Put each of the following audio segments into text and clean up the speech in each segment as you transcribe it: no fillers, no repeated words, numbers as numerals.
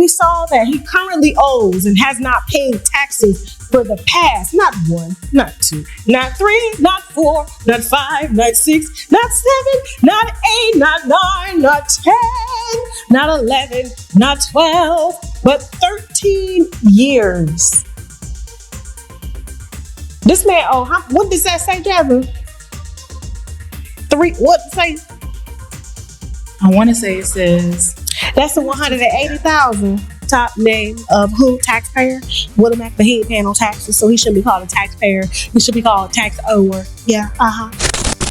we saw that he currently owes and has not paid taxes for the past, not 1, not 2, not 3, not 4, not 5, not 6, not 7, not 8, not 9, not 10, not 11, not 12, but 13 years. This man, what does that say, Jasmine? 3, what say? I want to say it says that's the 180,000 top name of who? Taxpayer? William Mack, but he ain't paying no taxes, so he shouldn't be called a taxpayer. He should be called a tax ower. Yeah,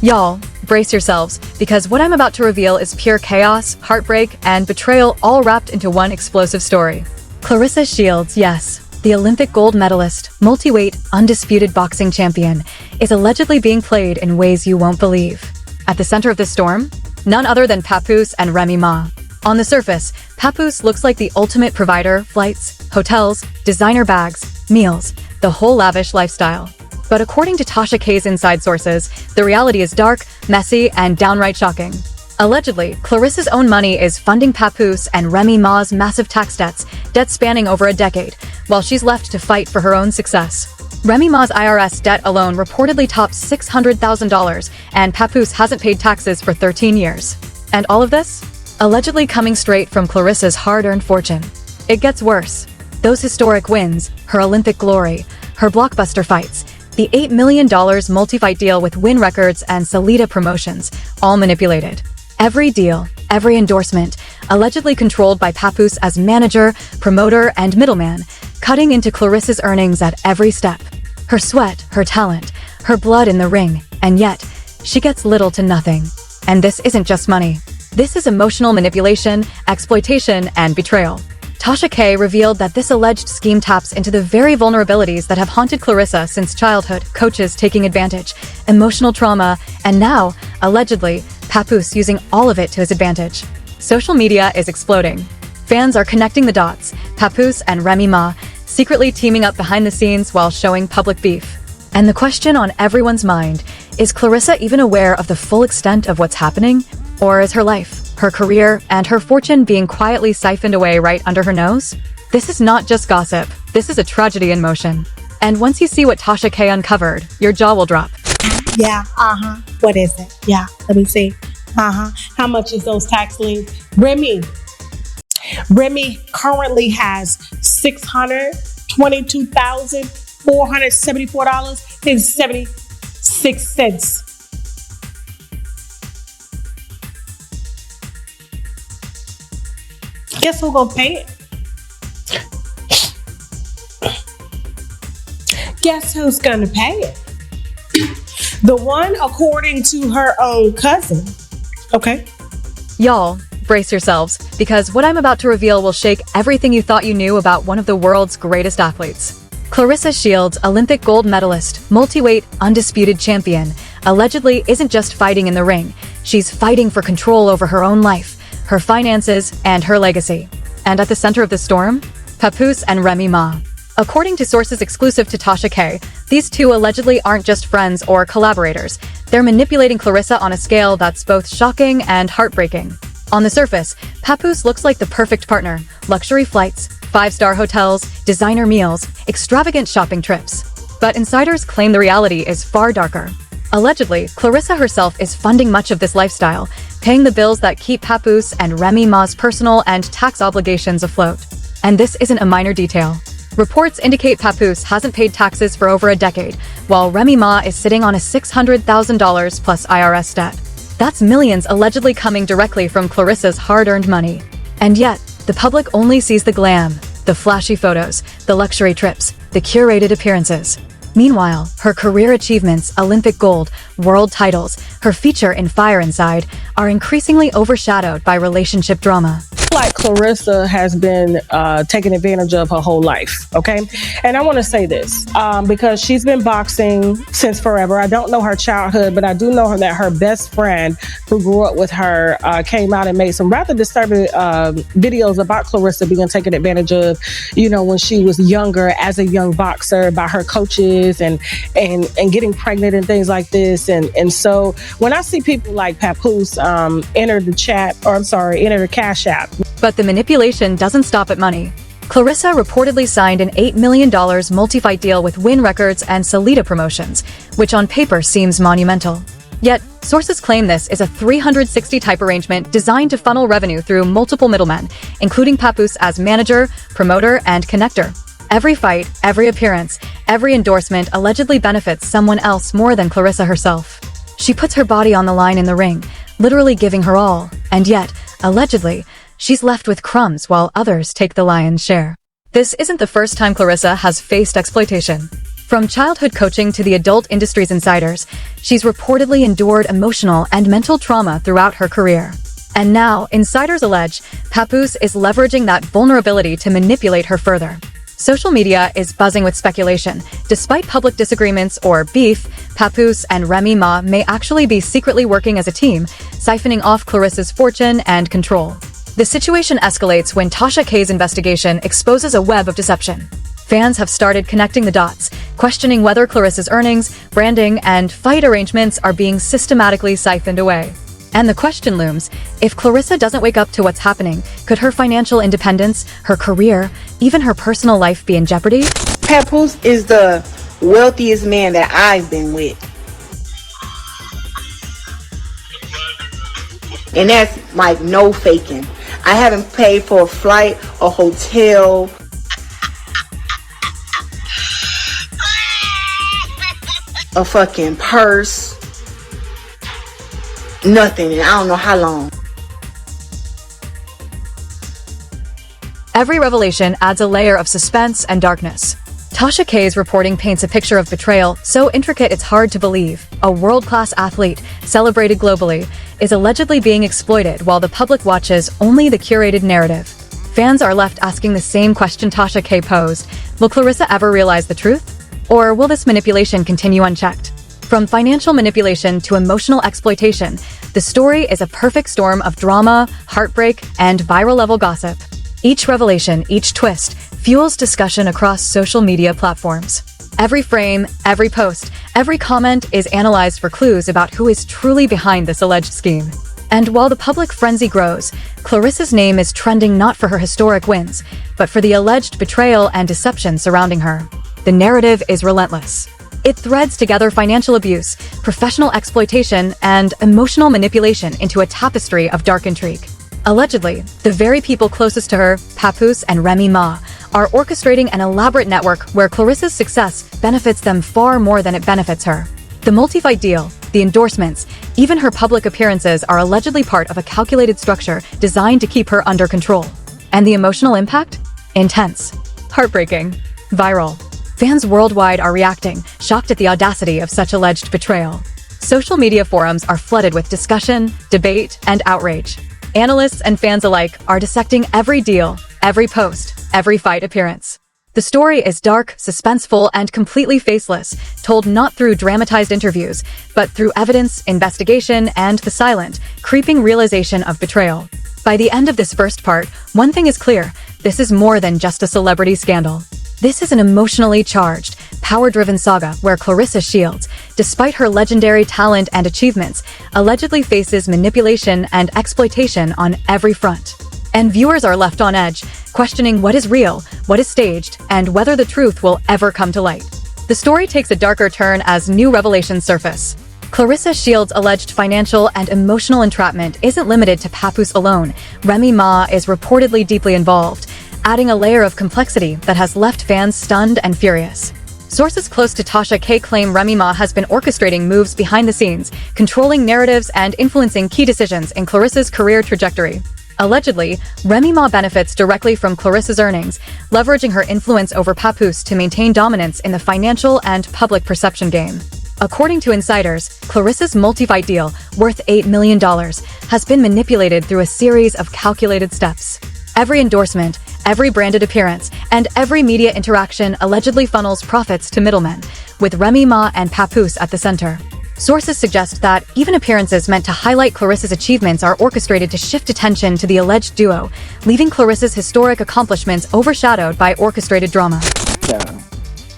Y'all, brace yourselves, because what I'm about to reveal is pure chaos, heartbreak, and betrayal all wrapped into one explosive story. Claressa Shields, yes, the Olympic gold medalist, multi-weight, undisputed boxing champion, is allegedly being played in ways you won't believe. At the center of the storm? None other than Papoose and Remy Ma. On the surface, Papoose looks like the ultimate provider, flights, hotels, designer bags, meals, the whole lavish lifestyle. But according to Tasha K's inside sources, the reality is dark, messy, and downright shocking. Allegedly, Claressa's own money is funding Papoose and Remy Ma's massive tax debts spanning over a decade, while she's left to fight for her own success. Remy Ma's IRS debt alone reportedly tops $600,000, and Papoose hasn't paid taxes for 13 years. And all of this? Allegedly coming straight from Claressa's hard-earned fortune. It gets worse. Those historic wins, her Olympic glory, her blockbuster fights, the $8 million multi-fight deal with Win Records and Salida Promotions, all manipulated. Every deal, every endorsement, allegedly controlled by Papoose as manager, promoter, and middleman, cutting into Claressa's earnings at every step. Her sweat, her talent, her blood in the ring, and yet, she gets little to nothing. And this isn't just money. This is emotional manipulation, exploitation, and betrayal. Tasha K revealed that this alleged scheme taps into the very vulnerabilities that have haunted Claressa since childhood, coaches taking advantage, emotional trauma, and now, allegedly, Papoose using all of it to his advantage. Social media is exploding. Fans are connecting the dots, Papoose and Remy Ma secretly teaming up behind the scenes while showing public beef. And the question on everyone's mind, is Claressa even aware of the full extent of what's happening? Or is her life, her career, and her fortune being quietly siphoned away right under her nose? This is not just gossip, this is a tragedy in motion. And once you see what Tasha K uncovered, your jaw will drop. Yeah, what is it? Yeah, let me see. How much is those tax liens? Remy currently has $622,474.76. Guess who's gonna pay it? Guess who's gonna pay it? The one according to her own cousin. Okay. Y'all, brace yourselves, because what I'm about to reveal will shake everything you thought you knew about one of the world's greatest athletes. Claressa Shields, Olympic gold medalist, multi-weight, undisputed champion, allegedly isn't just fighting in the ring. She's fighting for control over her own life, her finances, and her legacy. And at the center of the storm? Papoose and Remy Ma. According to sources exclusive to Tasha K, these two allegedly aren't just friends or collaborators. They're manipulating Claressa on a scale that's both shocking and heartbreaking. On the surface, Papoose looks like the perfect partner. Luxury flights, 5-star hotels, designer meals, extravagant shopping trips. But insiders claim the reality is far darker. Allegedly, Claressa herself is funding much of this lifestyle, paying the bills that keep Papoose and Remy Ma's personal and tax obligations afloat. And this isn't a minor detail. Reports indicate Papoose hasn't paid taxes for over a decade, while Remy Ma is sitting on a $600,000 plus IRS debt. That's millions allegedly coming directly from Claressa's hard-earned money. And yet, the public only sees the glam, the flashy photos, the luxury trips, the curated appearances. Meanwhile, her career achievements, Olympic gold, world titles, her feature in Fire Inside, are increasingly overshadowed by relationship drama. Like Claressa has been taken advantage of her whole life, okay? And I want to say this because she's been boxing since forever. I don't know her childhood, but I do know that her best friend who grew up with her came out and made some rather disturbing videos about Claressa being taken advantage of, you know, when she was younger as a young boxer by her coaches and getting pregnant and things like this. And so when I see people like Papoose enter the Cash App, But the manipulation doesn't stop at money. Claressa reportedly signed an $8 million multi-fight deal with Win Records and Salida Promotions, which on paper seems monumental. Yet, sources claim this is a 360-type arrangement designed to funnel revenue through multiple middlemen, including Papoose as manager, promoter, and connector. Every fight, every appearance, every endorsement allegedly benefits someone else more than Claressa herself. She puts her body on the line in the ring, literally giving her all, and yet, allegedly, she's left with crumbs while others take the lion's share. This isn't the first time Claressa has faced exploitation. From childhood coaching to the adult industry's insiders, she's reportedly endured emotional and mental trauma throughout her career. And now, insiders allege, Papoose is leveraging that vulnerability to manipulate her further. Social media is buzzing with speculation. Despite public disagreements or beef, Papoose and Remy Ma may actually be secretly working as a team, siphoning off Claressa's fortune and control. The situation escalates when Tasha K's investigation exposes a web of deception. Fans have started connecting the dots, questioning whether Claressa's earnings, branding, and fight arrangements are being systematically siphoned away. And the question looms, if Claressa doesn't wake up to what's happening, could her financial independence, her career, even her personal life be in jeopardy? Papoose is the wealthiest man that I've been with. And that's like no faking. I haven't paid for a flight, a hotel, a fucking purse, nothing, and I don't know how long. Every revelation adds a layer of suspense and darkness. Tasha K's reporting paints a picture of betrayal so intricate it's hard to believe. A world-class athlete, celebrated globally, is allegedly being exploited while the public watches only the curated narrative. Fans are left asking the same question Tasha K posed. Will Claressa ever realize the truth? Or will this manipulation continue unchecked? From financial manipulation to emotional exploitation, the story is a perfect storm of drama, heartbreak, and viral-level gossip. Each revelation, each twist, fuels discussion across social media platforms. Every frame, every post, every comment is analyzed for clues about who is truly behind this alleged scheme. And while the public frenzy grows, Claressa's name is trending not for her historic wins, but for the alleged betrayal and deception surrounding her. The narrative is relentless. It threads together financial abuse, professional exploitation, and emotional manipulation into a tapestry of dark intrigue. Allegedly, the very people closest to her, Papoose and Remy Ma, are orchestrating an elaborate network where Claressa's success benefits them far more than it benefits her. The multi-fight deal, the endorsements, even her public appearances are allegedly part of a calculated structure designed to keep her under control. And the emotional impact? Intense. Heartbreaking. Viral. Fans worldwide are reacting, shocked at the audacity of such alleged betrayal. Social media forums are flooded with discussion, debate, and outrage. Analysts and fans alike are dissecting every deal, every post, every fight appearance. The story is dark, suspenseful, and completely faceless, told not through dramatized interviews, but through evidence, investigation, and the silent, creeping realization of betrayal. By the end of this first part, one thing is clear: this is more than just a celebrity scandal. This is an emotionally charged, power-driven saga where Claressa Shields, despite her legendary talent and achievements, allegedly faces manipulation and exploitation on every front. And viewers are left on edge, questioning what is real, what is staged, and whether the truth will ever come to light. The story takes a darker turn as new revelations surface. Claressa Shields' alleged financial and emotional entrapment isn't limited to Papoose alone. Remy Ma is reportedly deeply involved, adding a layer of complexity that has left fans stunned and furious. Sources close to Tasha K claim Remy Ma has been orchestrating moves behind the scenes, controlling narratives and influencing key decisions in Claressa's career trajectory. Allegedly, Remy Ma benefits directly from Claressa's earnings, leveraging her influence over Papoose to maintain dominance in the financial and public perception game. According to insiders, Claressa's multi-fight deal, worth $8 million, has been manipulated through a series of calculated steps. Every endorsement, every branded appearance, and every media interaction allegedly funnels profits to middlemen, with Remy Ma and Papoose at the center. Sources suggest that even appearances meant to highlight Claressa's achievements are orchestrated to shift attention to the alleged duo, leaving Claressa's historic accomplishments overshadowed by orchestrated drama.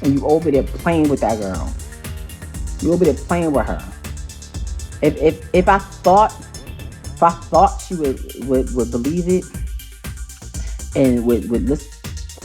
And you over there playing with that girl. You over there playing with her. If I thought she would believe it, and would listen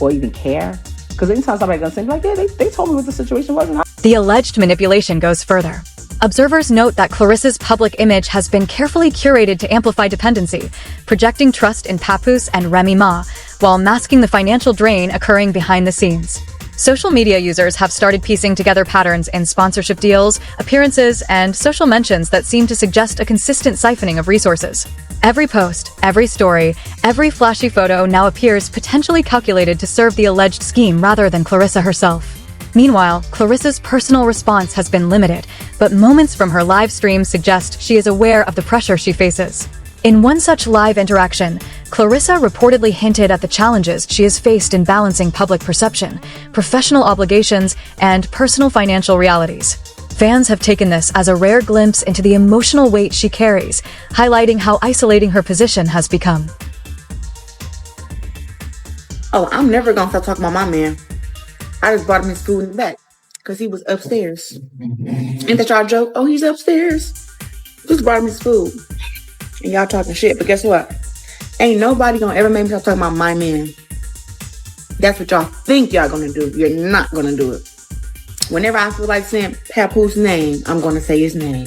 or even care. Because anytime somebody gonna say like, yeah, they told me what the situation was. And The alleged manipulation goes further. Observers note that Clarissa's public image has been carefully curated to amplify dependency, projecting trust in Papoose and Remy Ma, while masking the financial drain occurring behind the scenes. Social media users have started piecing together patterns in sponsorship deals, appearances, and social mentions that seem to suggest a consistent siphoning of resources. Every post, every story, every flashy photo now appears potentially calculated to serve the alleged scheme rather than Claressa herself. Meanwhile, Clarissa's personal response has been limited, but moments from her live stream suggest she is aware of the pressure she faces. In one such live interaction, Claressa reportedly hinted at the challenges she has faced in balancing public perception, professional obligations, and personal financial realities. Fans have taken this as a rare glimpse into the emotional weight she carries, highlighting how isolating her position has become. Oh, I'm never gonna stop talking about my man. I just brought him his food in the back because he was upstairs. Ain't that y'all joke? Oh, he's upstairs. Just brought him his food. And y'all talking shit, but guess what? Ain't nobody gonna ever make me stop talking about my man. That's what y'all think y'all gonna do. You're not gonna do it. Whenever I feel like saying Papoose's name, I'm gonna say his name.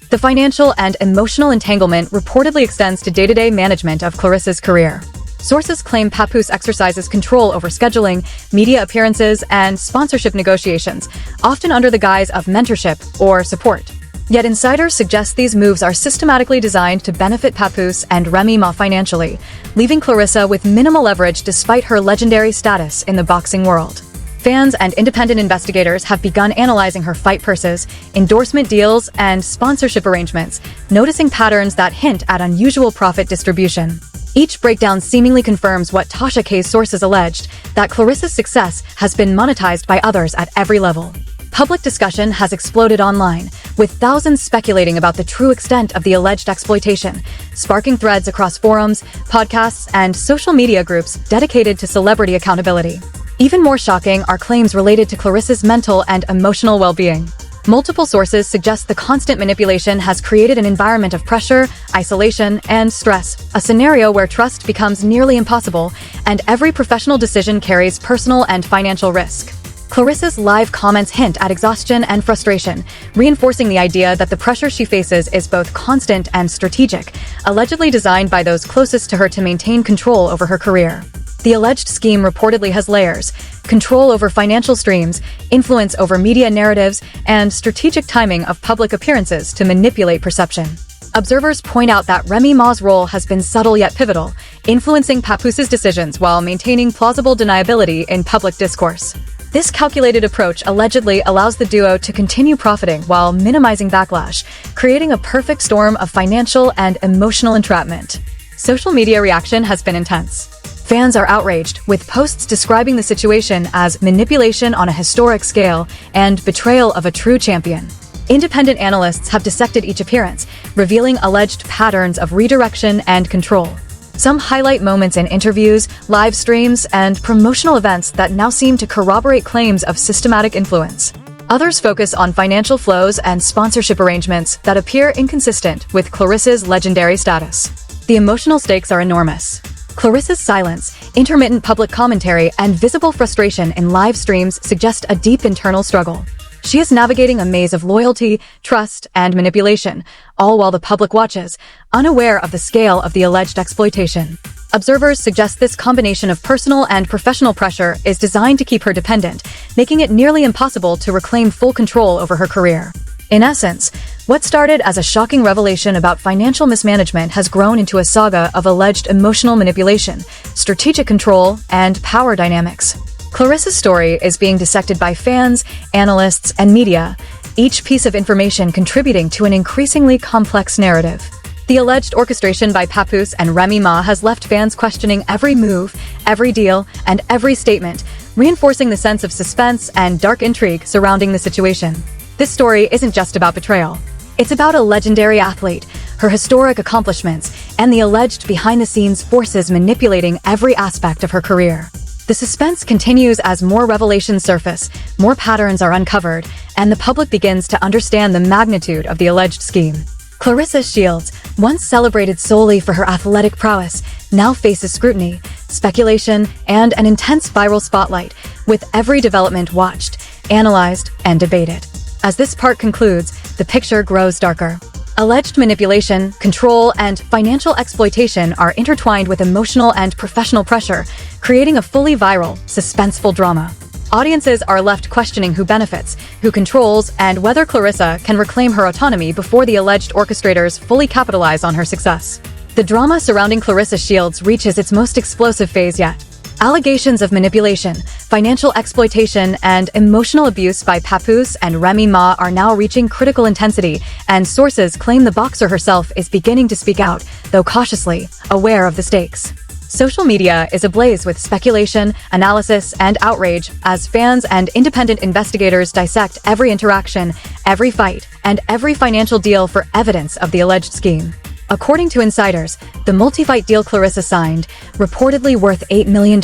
The financial and emotional entanglement reportedly extends to day-to-day management of Clarissa's career. Sources claim Papoose exercises control over scheduling, media appearances, and sponsorship negotiations, often under the guise of mentorship or support. Yet insiders suggest these moves are systematically designed to benefit Papoose and Remy Ma financially, leaving Claressa with minimal leverage despite her legendary status in the boxing world. Fans and independent investigators have begun analyzing her fight purses, endorsement deals, and sponsorship arrangements, noticing patterns that hint at unusual profit distribution. Each breakdown seemingly confirms what Tasha K's sources alleged, that Clarissa's success has been monetized by others at every level. Public discussion has exploded online, with thousands speculating about the true extent of the alleged exploitation, sparking threads across forums, podcasts, and social media groups dedicated to celebrity accountability. Even more shocking are claims related to Clarissa's mental and emotional well-being. Multiple sources suggest the constant manipulation has created an environment of pressure, isolation, and stress, a scenario where trust becomes nearly impossible, and every professional decision carries personal and financial risk. Clarissa's live comments hint at exhaustion and frustration, reinforcing the idea that the pressure she faces is both constant and strategic, allegedly designed by those closest to her to maintain control over her career. The alleged scheme reportedly has layers: control over financial streams, influence over media narratives, and strategic timing of public appearances to manipulate perception. Observers point out that Remy Ma's role has been subtle yet pivotal, influencing Papoose's decisions while maintaining plausible deniability in public discourse. This calculated approach allegedly allows the duo to continue profiting while minimizing backlash, creating a perfect storm of financial and emotional entrapment. Social media reaction has been intense. Fans are outraged, with posts describing the situation as manipulation on a historic scale and betrayal of a true champion. Independent analysts have dissected each appearance, revealing alleged patterns of redirection and control. Some highlight moments in interviews, live streams, and promotional events that now seem to corroborate claims of systematic influence. Others focus on financial flows and sponsorship arrangements that appear inconsistent with Clarissa's legendary status. The emotional stakes are enormous. Clarissa's silence, intermittent public commentary, and visible frustration in live streams suggest a deep internal struggle. She is navigating a maze of loyalty, trust, and manipulation, all while the public watches, unaware of the scale of the alleged exploitation. Observers suggest this combination of personal and professional pressure is designed to keep her dependent, making it nearly impossible to reclaim full control over her career. In essence, what started as a shocking revelation about financial mismanagement has grown into a saga of alleged emotional manipulation, strategic control, and power dynamics. Clarissa's story is being dissected by fans, analysts, and media, each piece of information contributing to an increasingly complex narrative. The alleged orchestration by Papoose and Remy Ma has left fans questioning every move, every deal, and every statement, reinforcing the sense of suspense and dark intrigue surrounding the situation. This story isn't just about betrayal. It's about a legendary athlete, her historic accomplishments, and the alleged behind-the-scenes forces manipulating every aspect of her career. The suspense continues as more revelations surface, more patterns are uncovered, and the public begins to understand the magnitude of the alleged scheme. Claressa Shields, once celebrated solely for her athletic prowess, now faces scrutiny, speculation, and an intense viral spotlight, with every development watched, analyzed, and debated. As this part concludes, the picture grows darker. Alleged manipulation, control, and financial exploitation are intertwined with emotional and professional pressure, creating a fully viral, suspenseful drama. Audiences are left questioning who benefits, who controls, and whether Claressa can reclaim her autonomy before the alleged orchestrators fully capitalize on her success. The drama surrounding Claressa Shields reaches its most explosive phase yet. Allegations of manipulation, financial exploitation, and emotional abuse by Papoose and Remy Ma are now reaching critical intensity, and sources claim the boxer herself is beginning to speak out, though cautiously, aware of the stakes. Social media is ablaze with speculation, analysis, and outrage as fans and independent investigators dissect every interaction, every fight, and every financial deal for evidence of the alleged scheme. According to insiders, the multi-fight deal Claressa signed, reportedly worth $8 million,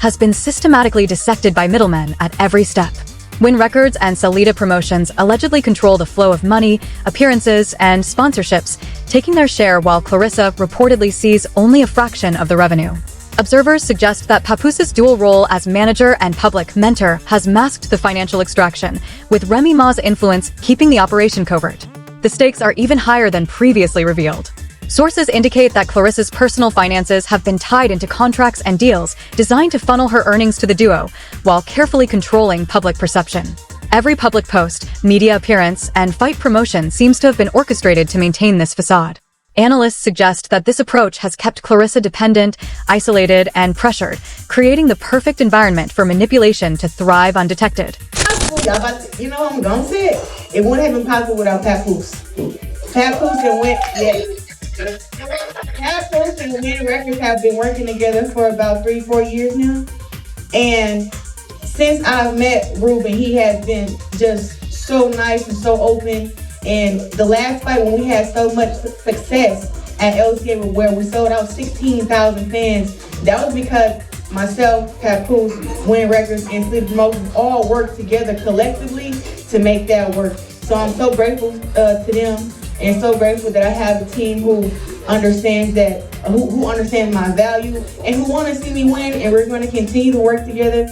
has been systematically dissected by middlemen at every step. Win Records and Salida Promotions allegedly control the flow of money, appearances, and sponsorships, taking their share while Claressa reportedly sees only a fraction of the revenue. Observers suggest that Papoose's dual role as manager and public mentor has masked the financial extraction, with Remy Ma's influence keeping the operation covert. The stakes are even higher than previously revealed. Sources indicate that Claressa's personal finances have been tied into contracts and deals designed to funnel her earnings to the duo, while carefully controlling public perception. Every public post, media appearance, and fight promotion seems to have been orchestrated to maintain this facade. Analysts suggest that this approach has kept Claressa dependent, isolated, and pressured, creating the perfect environment for manipulation to thrive undetected. You know what I'm gonna say? It wouldn't have been possible without Papoose. Papoose and Win Records have been working together for about 3-4 years now. And since I've met Ruben, he has been just so nice and so open. And the last fight when we had so much success at LCA where we sold out 16,000 fans, that was because myself, Papoose, Win Records, and Sleep Promotions all work together collectively to make that work. So I'm so grateful to them, and so grateful that I have a team who understands that, who understands my value, and who want to see me win. And we're going to continue to work together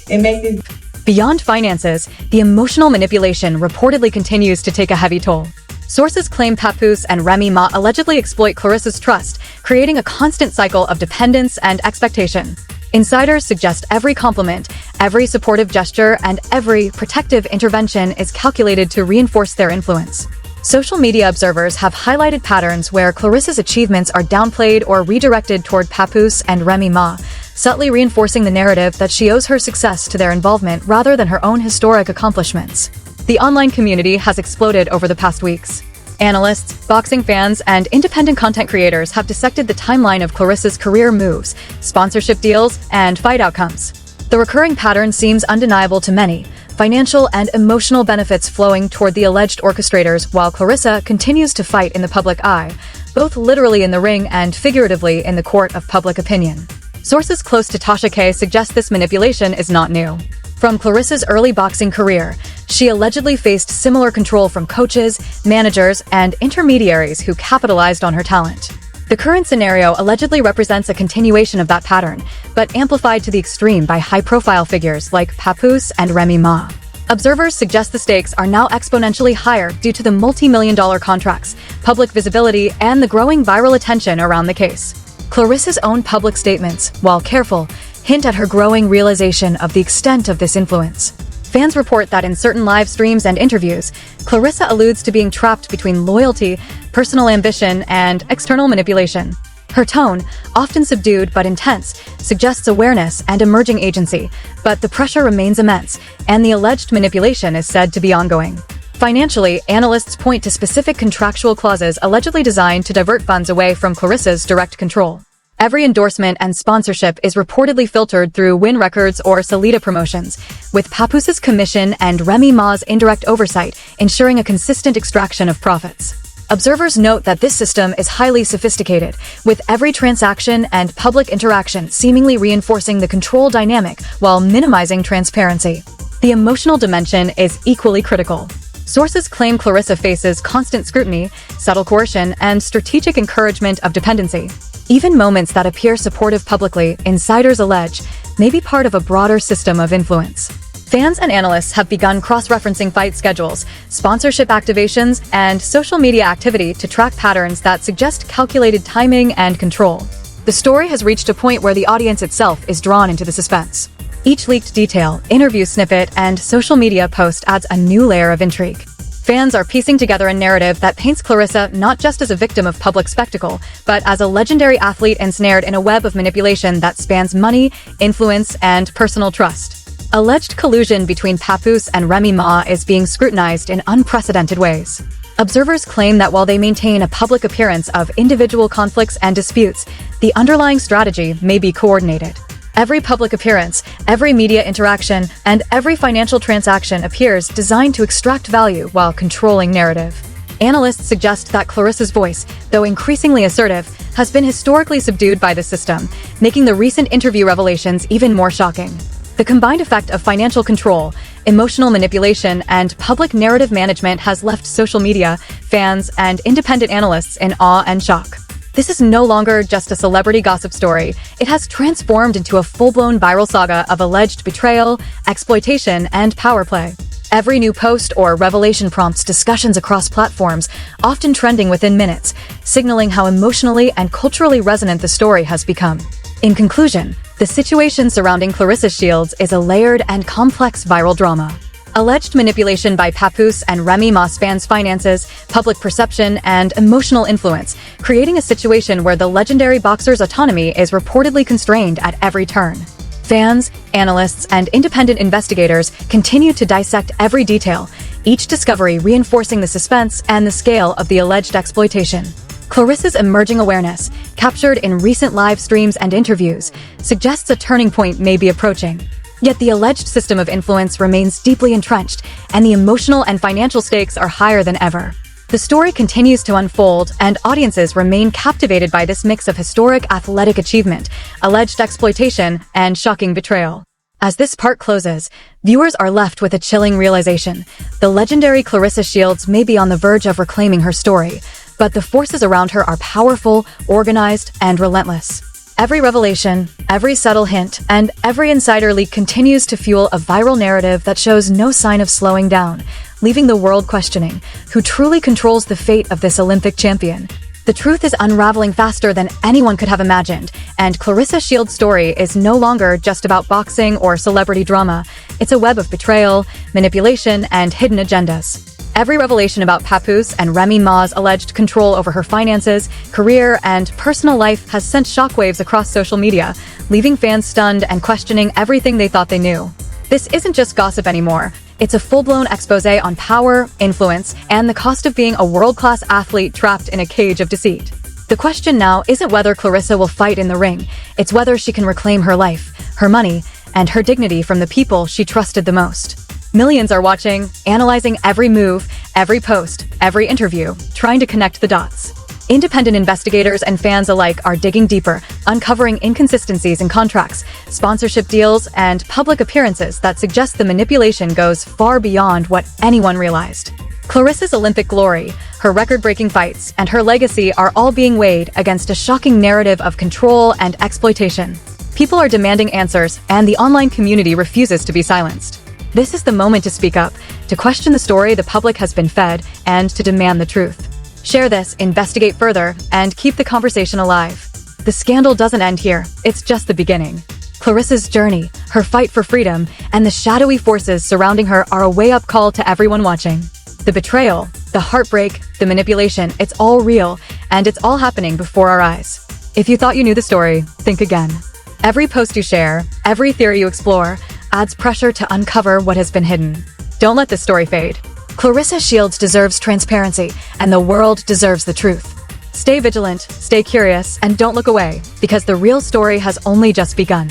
and make this. Beyond finances, the emotional manipulation reportedly continues to take a heavy toll. Sources claim Papoose and Remy Ma allegedly exploit Claressa's trust, creating a constant cycle of dependence and expectation. Insiders suggest every compliment, every supportive gesture, and every protective intervention is calculated to reinforce their influence. Social media observers have highlighted patterns where Claressa's achievements are downplayed or redirected toward Papoose and Remy Ma, subtly reinforcing the narrative that she owes her success to their involvement rather than her own historic accomplishments. The online community has exploded over the past weeks. Analysts, boxing fans, and independent content creators have dissected the timeline of Claressa's career moves, sponsorship deals, and fight outcomes. The recurring pattern seems undeniable to many, financial and emotional benefits flowing toward the alleged orchestrators while Claressa continues to fight in the public eye, both literally in the ring and figuratively in the court of public opinion. Sources close to Tasha K suggest this manipulation is not new. From Claressa's early boxing career, she allegedly faced similar control from coaches, managers, and intermediaries who capitalized on her talent. The current scenario allegedly represents a continuation of that pattern, but amplified to the extreme by high-profile figures like Papoose and Remy Ma. Observers suggest the stakes are now exponentially higher due to the multi-million-dollar contracts, public visibility, and the growing viral attention around the case. Claressa's own public statements, while careful, hint at her growing realization of the extent of this influence. Fans report that in certain live streams and interviews, Claressa alludes to being trapped between loyalty, personal ambition, and external manipulation. Her tone, often subdued but intense, suggests awareness and emerging agency, but the pressure remains immense, and the alleged manipulation is said to be ongoing. Financially, analysts point to specific contractual clauses allegedly designed to divert funds away from Claressa's direct control. Every endorsement and sponsorship is reportedly filtered through Win Records or Salida Promotions, with Papoose's commission and Remy Ma's indirect oversight ensuring a consistent extraction of profits. Observers note that this system is highly sophisticated, with every transaction and public interaction seemingly reinforcing the control dynamic while minimizing transparency. The emotional dimension is equally critical. Sources claim Claressa faces constant scrutiny, subtle coercion, and strategic encouragement of dependency. Even moments that appear supportive publicly, insiders allege, may be part of a broader system of influence. Fans and analysts have begun cross-referencing fight schedules, sponsorship activations, and social media activity to track patterns that suggest calculated timing and control. The story has reached a point where the audience itself is drawn into the suspense. Each leaked detail, interview snippet, and social media post adds a new layer of intrigue. Fans are piecing together a narrative that paints Claressa not just as a victim of public spectacle, but as a legendary athlete ensnared in a web of manipulation that spans money, influence, and personal trust. Alleged collusion between Papoose and Remy Ma is being scrutinized in unprecedented ways. Observers claim that while they maintain a public appearance of individual conflicts and disputes, the underlying strategy may be coordinated. Every public appearance, every media interaction, and every financial transaction appears designed to extract value while controlling narrative. Analysts suggest that Claressa's voice, though increasingly assertive, has been historically subdued by the system, making the recent interview revelations even more shocking. The combined effect of financial control, emotional manipulation, and public narrative management has left social media, fans, and independent analysts in awe and shock. This is no longer just a celebrity gossip story. It has transformed into a full-blown viral saga of alleged betrayal, exploitation, and power play. Every new post or revelation prompts discussions across platforms, often trending within minutes, signaling how emotionally and culturally resonant the story has become. In conclusion, the situation surrounding Claressa Shields is a layered and complex viral drama. Alleged manipulation by Papoose and Remy Ma spans finances, public perception, and emotional influence, creating a situation where the legendary boxer's autonomy is reportedly constrained at every turn. Fans, analysts, and independent investigators continue to dissect every detail, each discovery reinforcing the suspense and the scale of the alleged exploitation. Claressa's emerging awareness, captured in recent live streams and interviews, suggests a turning point may be approaching. Yet the alleged system of influence remains deeply entrenched, and the emotional and financial stakes are higher than ever. The story continues to unfold, and audiences remain captivated by this mix of historic athletic achievement, alleged exploitation, and shocking betrayal. As this part closes, viewers are left with a chilling realization. The legendary Claressa Shields may be on the verge of reclaiming her story, but the forces around her are powerful, organized, and relentless. Every revelation, every subtle hint, and every insider leak continues to fuel a viral narrative that shows no sign of slowing down, leaving the world questioning who truly controls the fate of this Olympic champion. The truth is unraveling faster than anyone could have imagined, and Claressa Shields' story is no longer just about boxing or celebrity drama. It's a web of betrayal, manipulation, and hidden agendas. Every revelation about Papoose and Remy Ma's alleged control over her finances, career, and personal life has sent shockwaves across social media, leaving fans stunned and questioning everything they thought they knew. This isn't just gossip anymore. It's a full-blown exposé on power, influence, and the cost of being a world-class athlete trapped in a cage of deceit. The question now isn't whether Claressa will fight in the ring, it's whether she can reclaim her life, her money, and her dignity from the people she trusted the most. Millions are watching, analyzing every move, every post, every interview, trying to connect the dots. Independent investigators and fans alike are digging deeper, uncovering inconsistencies in contracts, sponsorship deals, and public appearances that suggest the manipulation goes far beyond what anyone realized. Claressa's Olympic glory, her record-breaking fights, and her legacy are all being weighed against a shocking narrative of control and exploitation. People are demanding answers, and the online community refuses to be silenced. This is the moment to speak up, to question the story the public has been fed, and to demand the truth. Share this, investigate further, and keep the conversation alive. The scandal doesn't end here, it's just the beginning. Claressa's journey, her fight for freedom, and the shadowy forces surrounding her are a wake-up call to everyone watching. The betrayal, the heartbreak, the manipulation, it's all real, and it's all happening before our eyes. If you thought you knew the story, think again. Every post you share, every theory you explore, adds pressure to uncover what has been hidden. Don't let this story fade. Claressa Shields deserves transparency, and the world deserves the truth. Stay vigilant, stay curious, and don't look away, because the real story has only just begun.